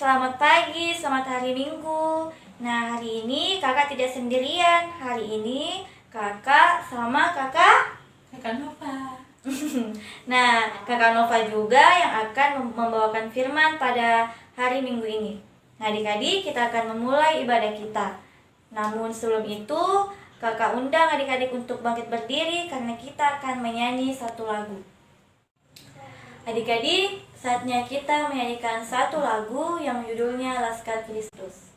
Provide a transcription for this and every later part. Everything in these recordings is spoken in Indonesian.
selamat pagi, selamat hari Minggu. Nah, hari ini kakak tidak sendirian. Hari ini kakak sama kakak Nova. Nah, kakak Nova juga yang akan membawakan firman pada hari Minggu ini. Nah, adik-adik, kita akan memulai ibadah kita. Namun sebelum itu, kakak undang adik-adik untuk bangkit berdiri karena kita akan menyanyi satu lagu. Adik-adik, saatnya kita menyanyikan satu lagu yang judulnya Laskar Kristus.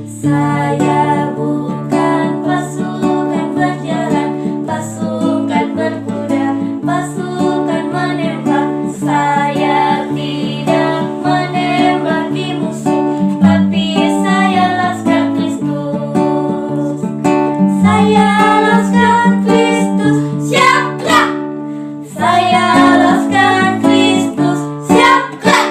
Saya bukan pasukan berjalan, pasukan berkuda, pasukan menembak. Saya tidak menembaki musuh, tapi saya Laskar Kristus. Saya Laskar Kristus, siap gerak. Saya Laskar Kristus, siap gerak.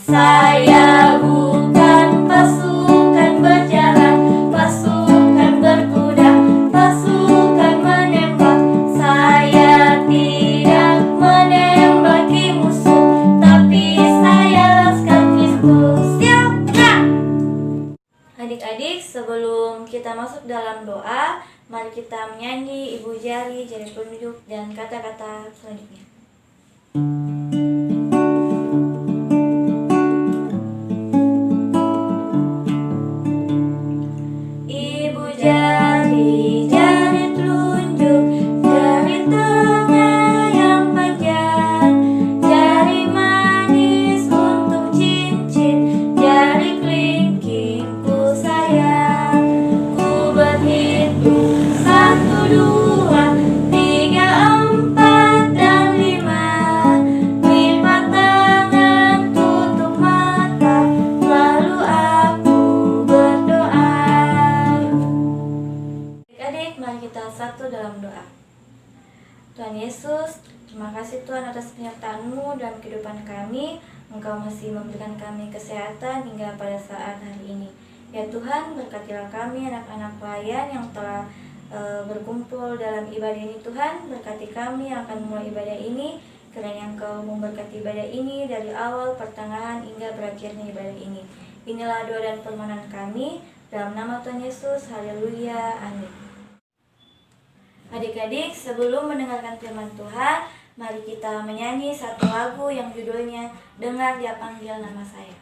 Saya bukan pasukan berjalan, pasukan berkuda, pasukan menembak. Saya tidak menembaki musuh, tapi saya Laskar Kristus, siap gerak. Adik-adik, sebelum kita masuk dalam doa, mari kita menyanyi Ibu Jari, Jari Penunjuk, dan kata-kata selanjutnya. Ibu jari, jari telunjuk, jari tengah yang panjang, jari manis untuk cincin, jari kelingkingku sayang. Ku berhitung 1, 2, 3, 4, dan 5. Lipat tangan, tutup mata, lalu aku berdoa. Adik-adik, mari kita satu dalam doa. Tuhan Yesus, terima kasih Tuhan atas penyertaan-Mu dalam kehidupan kami. Engkau masih memberikan kami kesehatan hingga pada saat hari ini. Ya Tuhan, berkatilah kami anak-anak pelayan yang telah berkumpul dalam ibadah ini. Tuhan, berkati kami yang akan memulai ibadah ini, kiranya Engkau memberkati ibadah ini dari awal, pertengahan, hingga berakhirnya ibadah ini. Inilah doa dan permohonan kami, dalam nama Tuhan Yesus, haleluya, amin. Adik-adik, sebelum mendengarkan firman Tuhan, mari kita menyanyi satu lagu yang judulnya Dengar Dia Panggil Nama Saya.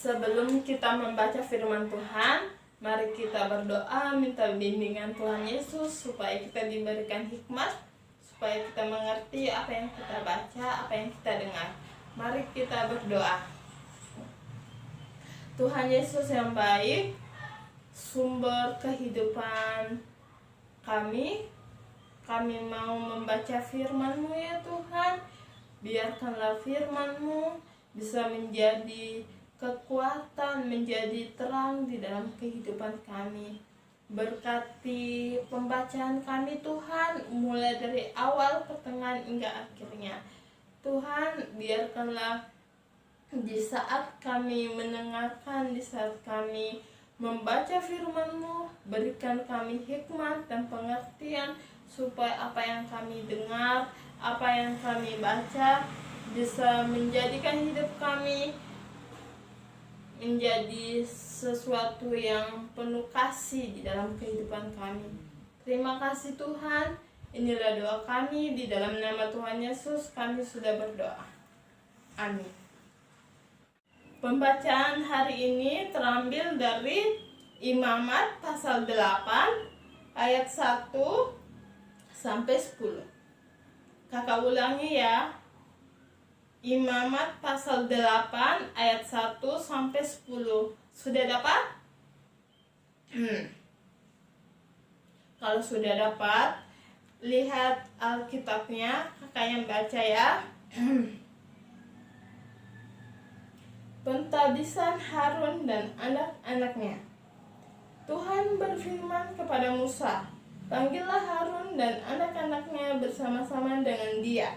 Sebelum kita membaca firman Tuhan, mari kita berdoa minta bimbingan Tuhan Yesus supaya kita diberikan hikmat, supaya kita mengerti apa yang kita baca, apa yang kita dengar. Mari kita berdoa. Tuhan Yesus yang baik, sumber kehidupan kami mau membaca firman-Mu ya Tuhan. Biarkanlah firman-Mu bisa menjadi kekuatan, menjadi terang di dalam kehidupan kami. Berkati pembacaan kami Tuhan, mulai dari awal, pertengahan, hingga akhirnya. Tuhan, biarkanlah di saat kami mendengarkan, di saat kami membaca firman-Mu, berikan kami hikmat dan pengertian supaya apa yang kami dengar, apa yang kami baca bisa menjadikan hidup kami menjadi sesuatu yang penuh kasih di dalam kehidupan kami. Terima kasih Tuhan. Inilah doa kami, di dalam nama Tuhan Yesus kami sudah berdoa. Amin. Pembacaan hari ini terambil dari Imamat pasal 8 ayat 1 sampai 10. Kakak ulangi ya. Imamat pasal 8 ayat 1 sampai 10. Sudah dapat? Kalau sudah dapat, lihat Alkitabnya, kakak yang baca ya. Pentabisan Harun dan anak-anaknya. Tuhan berfirman kepada Musa, "Panggillah Harun dan anak-anaknya bersama-sama dengan dia,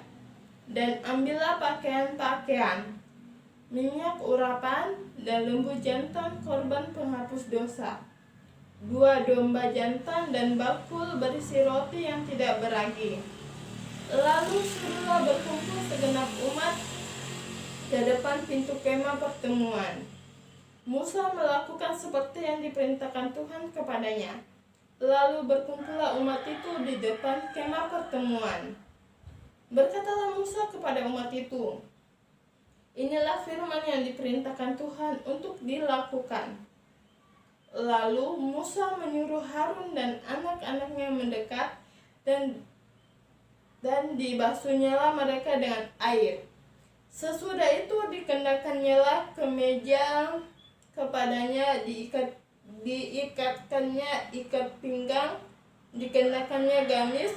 dan ambillah pakaian-pakaian, minyak urapan, dan lembu jantan korban penghapus dosa, 2 domba jantan, dan bakul berisi roti yang tidak beragi. Lalu suruhlah berkumpul segenap umat di depan pintu kemah pertemuan." Musa melakukan seperti yang diperintahkan Tuhan kepadanya. Lalu berkumpullah umat itu di depan kemah pertemuan. Berkatalah Musa kepada umat itu, "Inilah firman yang diperintahkan Tuhan untuk dilakukan." Lalu Musa menyuruh Harun dan anak-anaknya mendekat, dan dibasuhnyalah mereka dengan air. Sesudah itu dikenakannya kemeja kepadanya, diikatkannya ikat pinggang, dikenakannya gamis,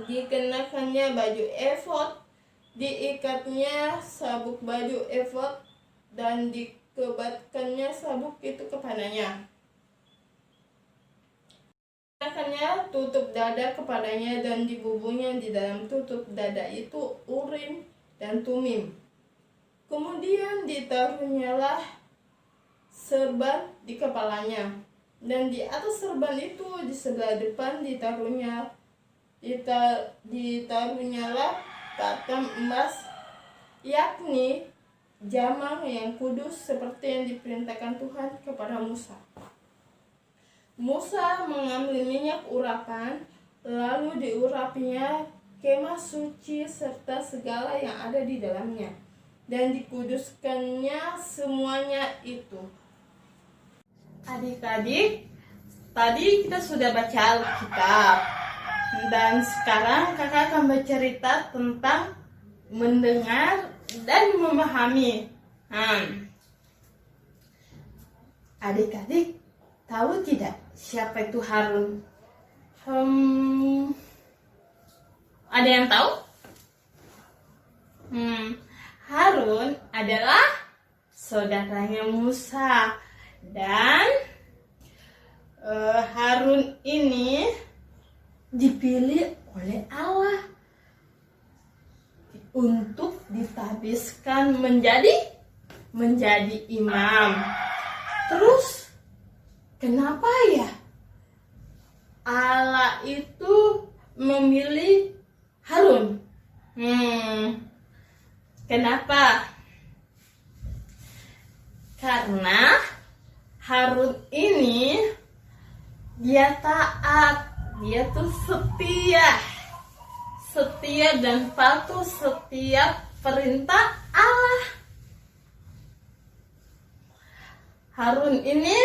dikenakannya baju efod, diikatnya sabuk baju efod, dan dikebatkannya sabuk itu kepadanya. Dikenakannya tutup dada kepadanya, dan dibubuhnya di dalam tutup dada itu Urim dan Tumim. Kemudian ditaruhnyalah serban di kepalanya, dan di atas serban itu di sebelah depan ditaruhnyalah tatam emas, yakni jamang yang kudus, seperti yang diperintahkan Tuhan kepada Musa. Musa mengambil minyak urapan, lalu diurapinya kemah suci serta segala yang ada di dalamnya, dan dikuduskannya semuanya itu. Adik-adik, tadi kita sudah baca Alkitab, dan sekarang kakak akan bercerita tentang mendengar dan memahami. Adik-adik tahu tidak siapa itu Harun? Ada yang tahu? Harun adalah saudaranya Musa, dan Harun ini dipilih oleh Allah untuk ditabiskan menjadi imam. Terus kenapa ya Allah itu memilih Harun? Kenapa? Karena Harun ini dia taat, dia tuh setia dan patuh setiap perintah Allah. Harun ini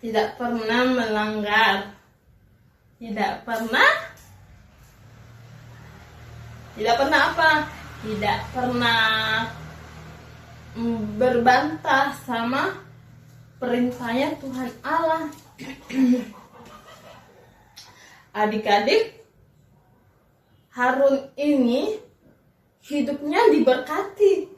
tidak pernah melanggar, tidak pernah berbantah sama perintahnya Tuhan Allah. Adik-adik, Harun ini hidupnya diberkati,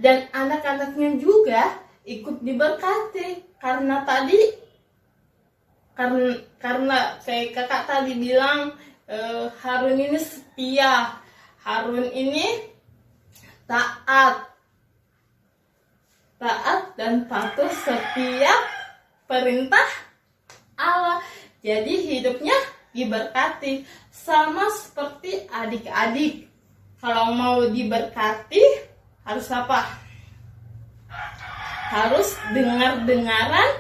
dan anak-anaknya juga ikut diberkati, karena kayak kakak tadi bilang, Harun ini setia, Harun ini taat dan patuh setiap perintah Allah. Jadi hidupnya diberkati, sama seperti adik-adik. Kalau mau diberkati harus apa? Harus dengar-dengaran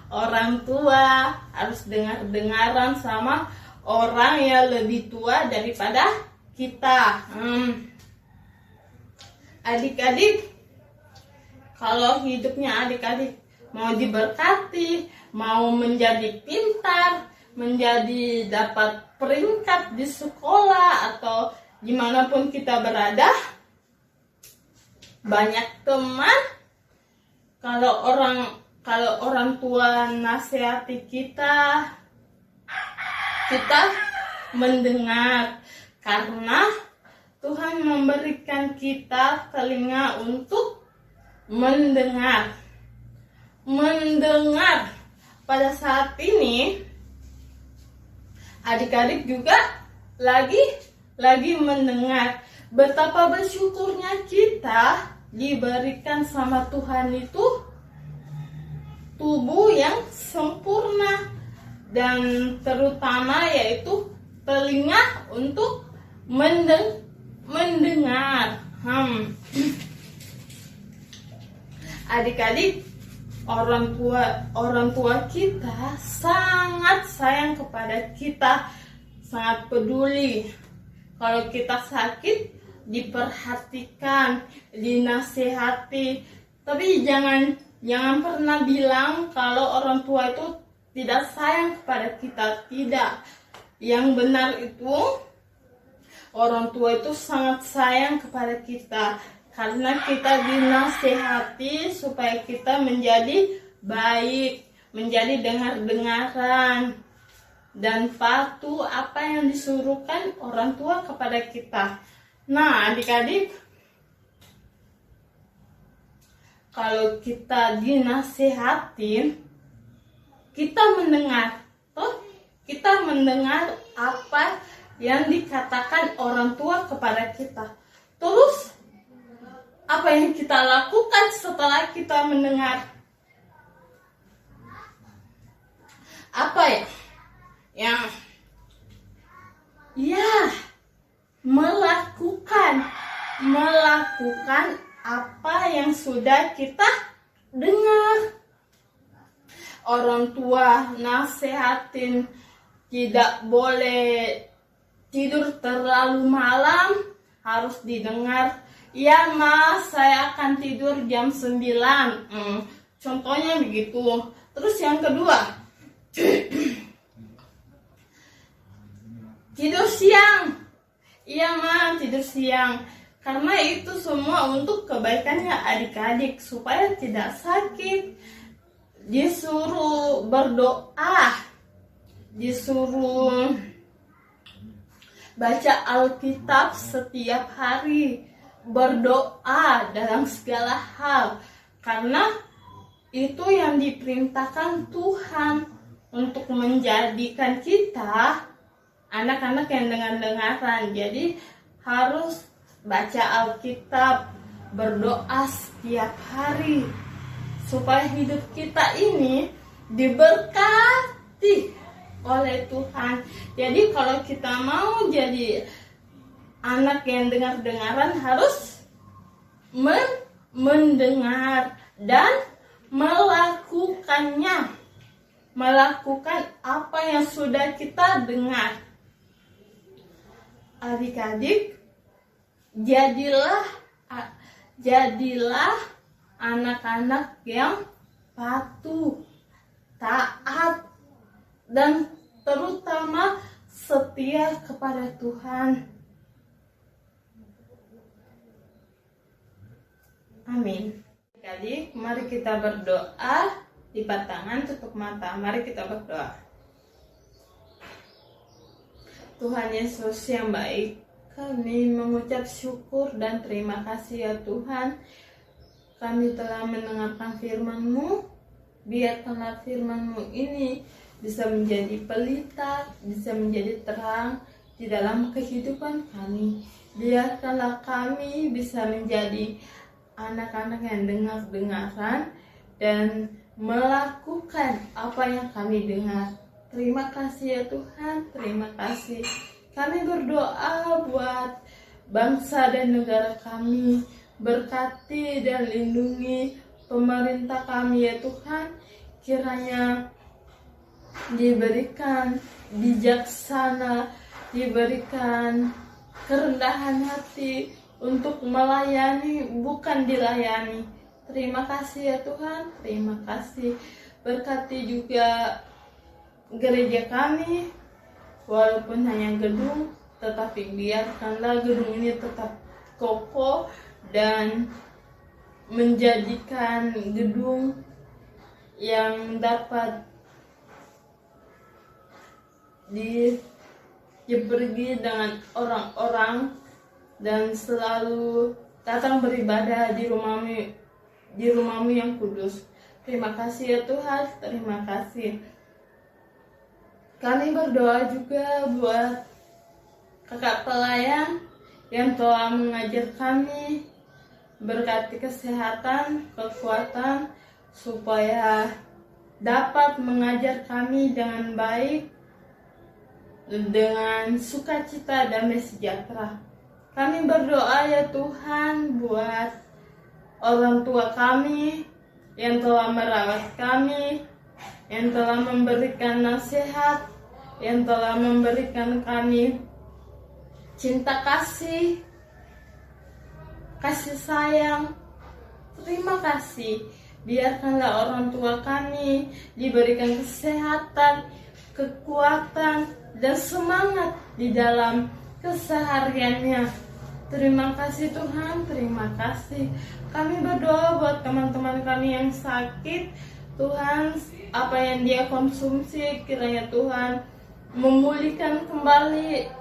orang tua, harus dengar-dengaran sama orang yang lebih tua daripada kita. Adik-adik, kalau hidupnya adik-adik mau diberkati, mau menjadi pintar, menjadi dapat peringkat di sekolah atau dimanapun kita berada, banyak teman. Kalau orang tua nasihati kita mendengar, karena Tuhan memberikan kita telinga untuk mendengar. Pada saat ini adik-adik juga lagi mendengar. Betapa bersyukurnya kita diberikan sama Tuhan itu tubuh yang sempurna, dan terutama yaitu telinga untuk mendengar. Adik-adik, orang tua kita sangat sayang kepada kita, sangat peduli. Kalau kita sakit, diperhatikan, dinasehati. Tapi jangan pernah bilang kalau orang tua itu tidak sayang kepada kita. Tidak. Yang benar itu, orang tua itu sangat sayang kepada kita, karena kita dinasehati supaya kita menjadi baik, menjadi dengar-dengaran, dan patuh apa yang disuruhkan orang tua kepada kita. Nah, adik-adik, kalau kita dinasehatin, kita mendengar. Kita mendengar apa yang dikatakan orang tua kepada kita. Terus, apa yang kita lakukan setelah kita mendengar? Apa ya? Melakukan apa yang sudah kita dengar. Orang tua nasehatin tidak boleh tidur terlalu malam, harus didengar. Ya mas, saya akan tidur jam 9. Contohnya begitu. Terus yang kedua, tidur siang. Iya mas, tidur siang. Karena itu semua untuk kebaikannya adik-adik, supaya tidak sakit. Disuruh berdoa, disuruh baca Alkitab setiap hari, berdoa dalam segala hal, karena itu yang diperintahkan Tuhan untuk menjadikan kita anak-anak yang dengar-dengaran. Jadi harus baca Alkitab, berdoa setiap hari, supaya hidup kita ini diberkati oleh Tuhan. Jadi kalau kita mau jadi anak yang dengar-dengaran, harus mendengar dan melakukannya. Melakukan apa yang sudah kita dengar. Adik-adik, jadilah anak-anak yang patuh, taat, dan terutama setia kepada Tuhan. Amin. Jadi mari kita berdoa. Lipat tangan, tutup mata. Mari kita berdoa. Tuhan Yesus yang baik, kami mengucap syukur dan terima kasih ya Tuhan. Kami telah mendengarkan firman-Mu. Biarkanlah firman-Mu ini bisa menjadi pelita, bisa menjadi terang di dalam kehidupan kami. Biarkanlah kami bisa menjadi anak-anak yang dengar-dengaran dan melakukan apa yang kami dengar. Terima kasih ya Tuhan, terima kasih. Kami berdoa buat bangsa dan negara kami. Berkati dan lindungi pemerintah kami ya Tuhan. Kiranya diberikan bijaksana, diberikan kerendahan hati untuk melayani, bukan dilayani. Terima kasih ya Tuhan, terima kasih. Berkati juga gereja kami, walaupun hanya gedung, tetapi biarkanlah gedung ini tetap kokoh dan menjadikan gedung yang dapat dipergi dengan orang-orang dan selalu datang beribadah di rumahmu yang kudus. Terima kasih ya Tuhan, terima kasih. Kami berdoa juga buat kakak pelayan yang telah mengajar kami. Berkati kesehatan, kekuatan, supaya dapat mengajar kami dengan baik, dengan sukacita, damai sejahtera. Kami berdoa ya Tuhan buat orang tua kami yang telah merawat kami, yang telah memberikan nasihat, yang telah memberikan kami cinta kasih, kasih sayang. Terima kasih. Biarkanlah orang tua kami diberikan kesehatan, kekuatan, dan semangat di dalam kesehariannya. Terima kasih Tuhan, terima kasih. Kami berdoa buat teman-teman kami yang sakit. Tuhan, apa yang dia konsumsi, kiranya Tuhan memulihkan kembali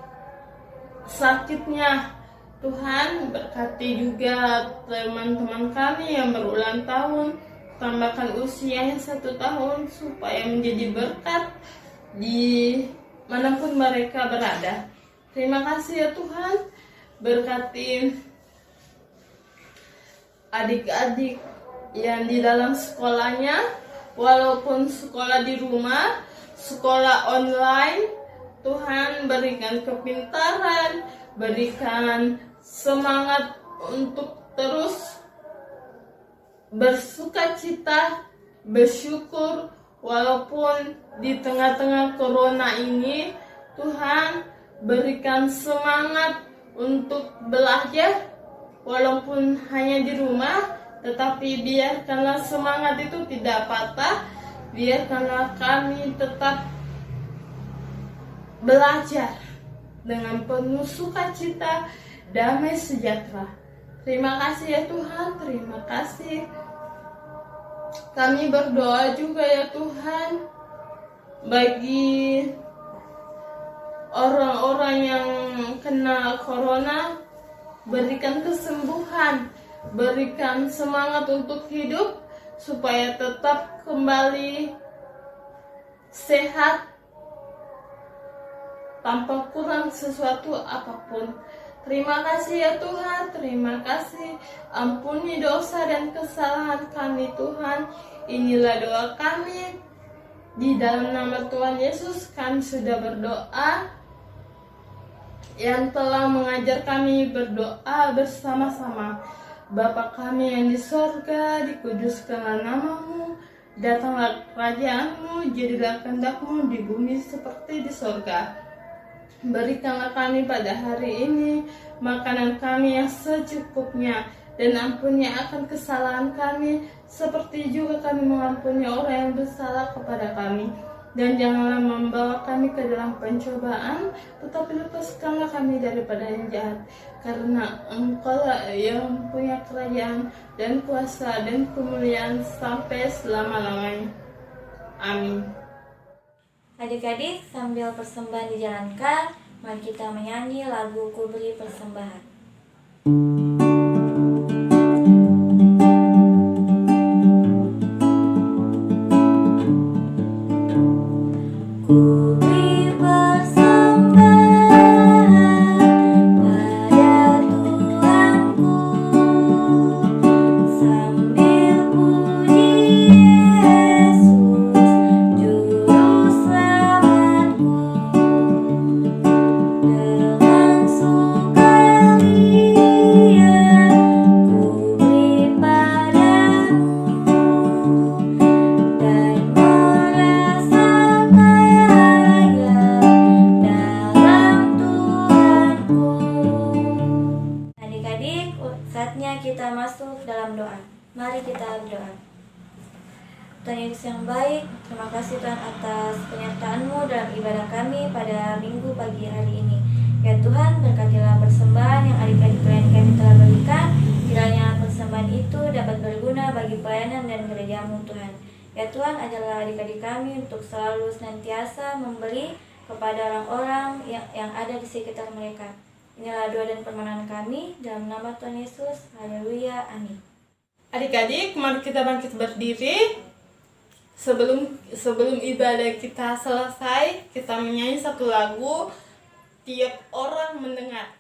sakitnya. Tuhan, berkati juga teman-teman kami yang berulang tahun, tambahkan usianya 1 tahun supaya menjadi berkat di manapun mereka berada. Terima kasih ya Tuhan, berkati adik-adik yang di dalam sekolahnya, walaupun sekolah di rumah, sekolah online. Tuhan, berikan kepintaran, berikan semangat untuk terus bersukacita, bersyukur, walaupun di tengah-tengah corona ini. Tuhan, berikan semangat untuk belajar, walaupun hanya di rumah, tetapi biarkanlah semangat itu tidak patah. Biarkanlah kami tetap belajar dengan penuh sukacita, damai sejahtera. Terima kasih ya Tuhan, terima kasih. Kami berdoa juga ya Tuhan bagi orang-orang yang kena corona. Berikan kesembuhan, berikan semangat untuk hidup supaya tetap kembali sehat tanpa kurang sesuatu apapun. Terima kasih ya Tuhan, terima kasih. Ampuni dosa dan kesalahan kami Tuhan. Inilah doa kami. Di dalam nama Tuhan Yesus kami sudah berdoa. Yang telah mengajar kami berdoa bersama-sama. Bapa kami yang di sorga, dikuduskanlah namamu. Datanglah kerajaanmu, jadilah kehendak-Mu di bumi seperti di sorga. Berikanlah kami pada hari ini makanan kami yang secukupnya, dan ampuni akan kesalahan kami seperti juga kami mengampuni orang yang bersalah kepada kami. Dan janganlah membawa kami ke dalam pencobaan, tetapi lepaskanlah kami daripada yang jahat. Karena Engkau-lah yang punya kerajaan dan kuasa dan kemuliaan sampai selama-lamanya. Amin. Adik-adik, sambil persembahan dijalankan, mari kita menyanyi lagu Ku Beri Persembahan. Ku beri persembahan kita masuk dalam doa. Mari kita berdoa. Tuhan Yesus yang baik, terima kasih Tuhan atas penyertaan-Mu dalam ibadah kami pada minggu pagi hari ini. Ya Tuhan, berkatilah persembahan yang adik-adik klien kami telah berikan. Kiranya persembahan itu dapat berguna bagi pelayanan dan gereja-Mu Tuhan. Ya Tuhan, ajarlah adik-adik kami untuk selalu senantiasa memberi kepada orang-orang yang ada di sekitar mereka. Inilah doa dan permohonan kami dalam nama Tuhan Yesus. Haleluya. Amin. Adik-adik, mari kita bangkit berdiri. Sebelum ibadah kita selesai, kita menyanyi satu lagu, tiap orang mendengar.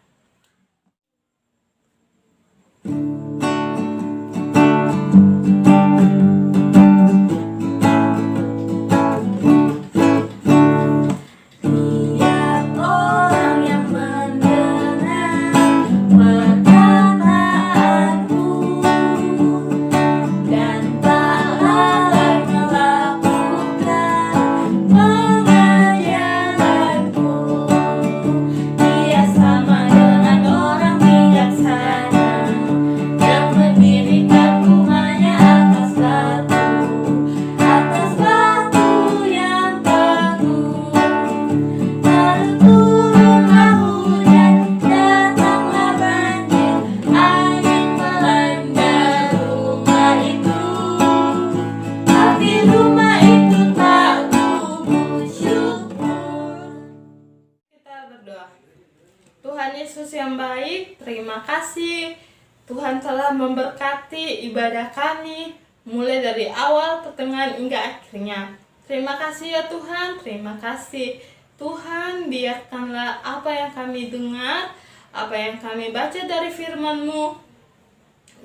Tuhan Yesus yang baik, terima kasih Tuhan telah memberkati ibadah kami mulai dari awal, pertengahan hingga akhirnya. Terima kasih ya Tuhan, terima kasih Tuhan. Biarkanlah apa yang kami dengar, apa yang kami baca dari firman-Mu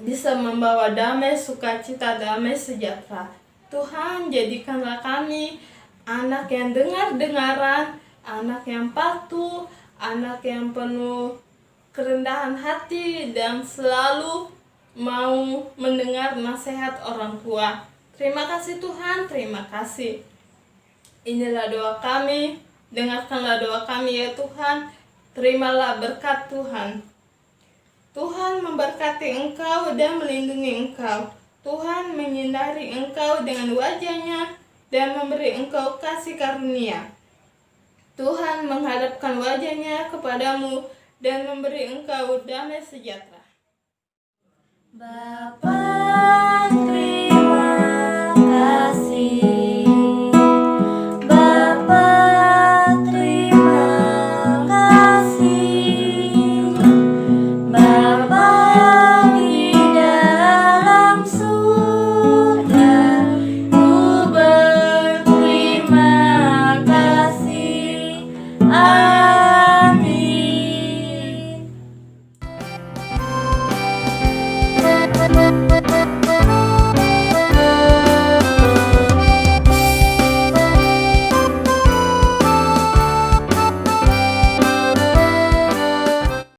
bisa membawa damai, sukacita, damai, sejahtera. Tuhan, jadikanlah kami anak yang dengar-dengaran, anak yang patuh, anak yang penuh kerendahan hati dan selalu mau mendengar nasihat orang tua. Terima kasih Tuhan, terima kasih. Inilah doa kami, dengarkanlah doa kami ya Tuhan. Terimalah berkat Tuhan. Tuhan memberkati engkau dan melindungi engkau. Tuhan menyinari engkau dengan wajah-Nya dan memberi engkau kasih karunia. Tuhan menghadapkan wajah-Nya kepadamu dan memberi engkau damai sejahtera. Bapa